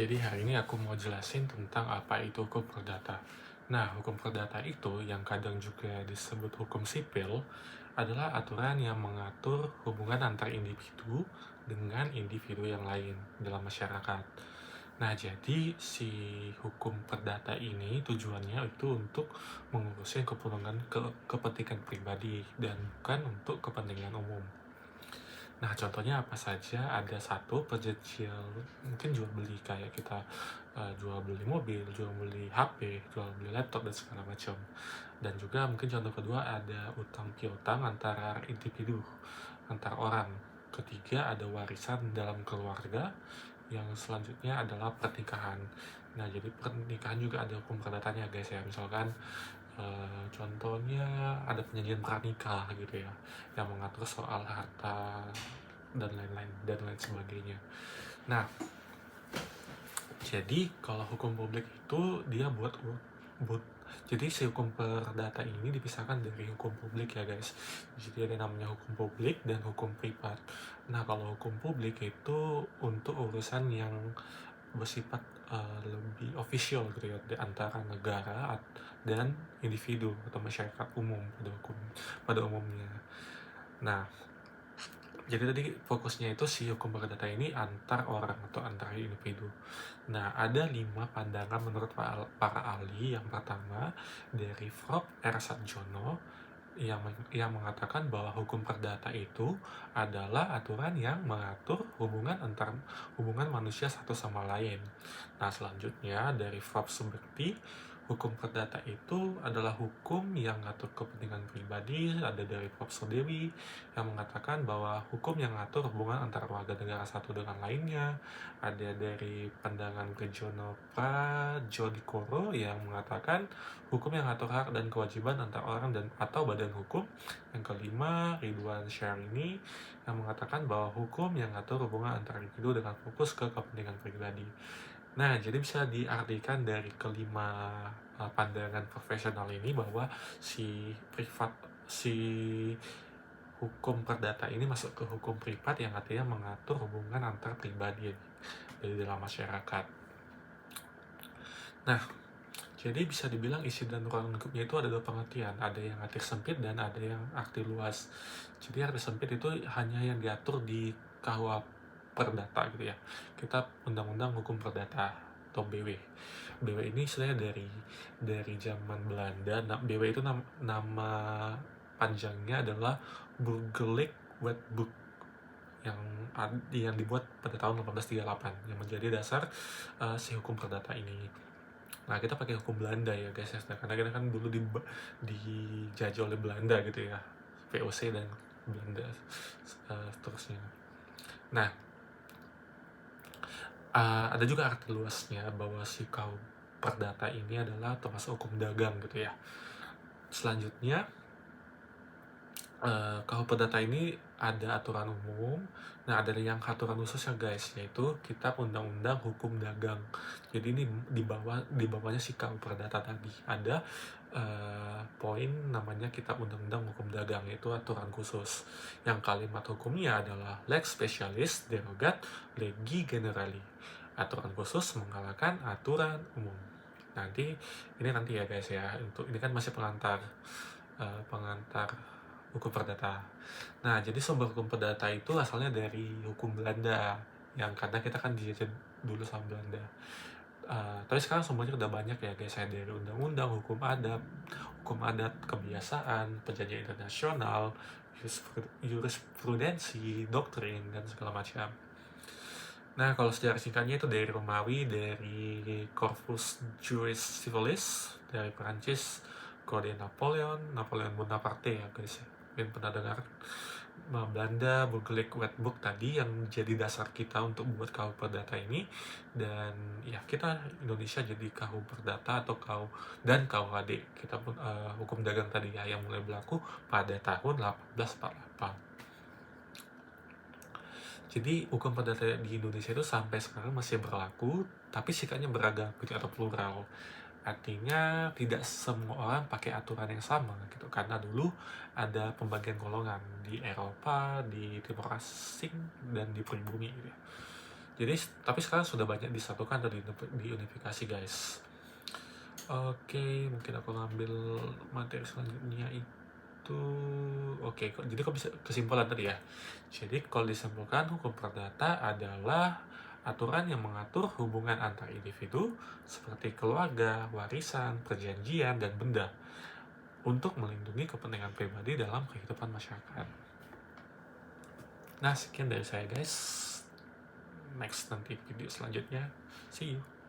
Jadi hari ini aku mau jelasin tentang apa itu hukum perdata. Nah, hukum perdata itu yang kadang juga disebut hukum sipil adalah aturan yang mengatur hubungan antar individu dengan individu yang lain dalam masyarakat. Nah, jadi si hukum perdata ini tujuannya itu untuk mengurusin kepentingan pribadi dan bukan untuk kepentingan umum. Nah, contohnya apa saja? Ada satu perjanjian mungkin jual beli kayak kita jual beli mobil, jual beli HP, jual beli laptop dan segala macam. Dan juga mungkin contoh kedua ada utang piutang antara individu, antar orang. Ketiga ada warisan dalam keluarga. Yang selanjutnya adalah pernikahan. Nah, jadi pernikahan juga ada hukum perdatanya guys ya. Misalkan contohnya ada perjanjian pranikah gitu ya, yang mengatur soal harta dan lain sebagainya. Nah, jadi kalau hukum publik itu dia buat jadi si hukum perdata ini dipisahkan dari hukum publik ya guys. Jadi ada namanya hukum publik dan hukum privat. Nah, kalau hukum publik itu untuk urusan yang bersifat lebih official gitu ya, di antara negara dan individu atau masyarakat umum pada umumnya. Nah, jadi tadi fokusnya itu si hukum perdata ini antar orang atau antar individu. Nah, ada 5 pandangan menurut para ahli. Yang pertama dari Prof. R. Satjono yang mengatakan bahwa hukum perdata itu adalah aturan yang mengatur hubungan manusia satu sama lain. Nah, selanjutnya dari Prof. Subekti, hukum perdata itu adalah hukum yang mengatur kepentingan pribadi. Ada dari Prof. Sodewi yang mengatakan bahwa hukum yang mengatur hubungan antara warga negara satu dengan lainnya. Ada dari pandangan Kejono Pradjodikoro yang mengatakan hukum yang mengatur hak dan kewajiban antar orang dan atau badan hukum. Yang kelima, Ridwan Syahrini yang mengatakan bahwa hukum yang mengatur hubungan antara individu dengan fokus ke kepentingan pribadi. Nah, jadi bisa diartikan dari kelima pandangan profesional ini bahwa si hukum perdata ini masuk ke hukum privat yang artinya mengatur hubungan antar pribadi dari dalam masyarakat. Nah, jadi bisa dibilang isi dan ruang lingkupnya itu ada dua pengertian, ada yang arti sempit dan ada yang arti luas. Jadi arti sempit itu hanya yang diatur di KUH Perdata gitu ya. Kita Undang-Undang Hukum Perdata atau BW. BW ini sebenarnya dari zaman Belanda. Nah, BW itu nama panjangnya adalah Burgerlijk Wetboek yang dibuat pada tahun 1838 yang menjadi dasar si hukum perdata ini. Nah, kita pakai hukum Belanda ya guys ya, karena kita kan dulu dijajah oleh Belanda gitu ya, VOC dan Belanda seterusnya. Nah, ada juga arti luasnya bahwa si KUH Perdata ini adalah termasuk hukum dagang gitu ya. Selanjutnya, KUH Perdata ini ada aturan umum. Nah, ada yang aturan khusus ya guys, yaitu Kitab Undang-Undang Hukum Dagang. Jadi ini di bawahnya si KUH Perdata tadi ada poin namanya Kitab Undang-Undang Hukum Dagang, yaitu aturan khusus. Yang kalimat hukumnya adalah lex specialis derogat legi generali. Aturan khusus mengalahkan aturan umum. Nanti ya guys ya, ini kan masih pengantar hukum perdata. Nah, jadi sumber hukum perdata itu asalnya dari hukum Belanda, yang karena kita kan dijajah dulu sama Belanda. Tapi sekarang sumbernya udah banyak ya guys, dari undang-undang, hukum adat, kebiasaan, perjanjian internasional, jurisprudensi, doktrin, dan segala macam. Nah, kalau sejarah singkatnya itu dari Romawi, dari Corpus Juris Civilis, dari Perancis, Kode Napoleon Bonaparte ya guys ya. Mungkin pernah dengar. Belanda, Burgerlijk Wetboek tadi yang jadi dasar kita untuk buat KUH Perdata ini. Dan ya kita Indonesia jadi KUH Perdata atau KUHD. Kita pun hukum dagang tadi ya, yang mulai berlaku pada tahun 1848. Jadi hukum perdata di Indonesia itu sampai sekarang masih berlaku, tapi sikapnya beragam gitu atau plural. Artinya tidak semua orang pakai aturan yang sama gitu, karena dulu ada pembagian golongan di Eropa, di Timor Asing, dan di pribumi gitu ya. Jadi tapi sekarang sudah banyak disatukan atau diunifikasi guys. Oke, mungkin aku ngambil materi selanjutnya itu. Oke, jadi kok bisa kesimpulan tadi ya. Jadi kalau disimpulkan, hukum perdata adalah aturan yang mengatur hubungan antar individu seperti keluarga, warisan, perjanjian, dan benda untuk melindungi kepentingan pribadi dalam kehidupan masyarakat. Nah, sekian dari saya guys. Next nanti video selanjutnya. See you.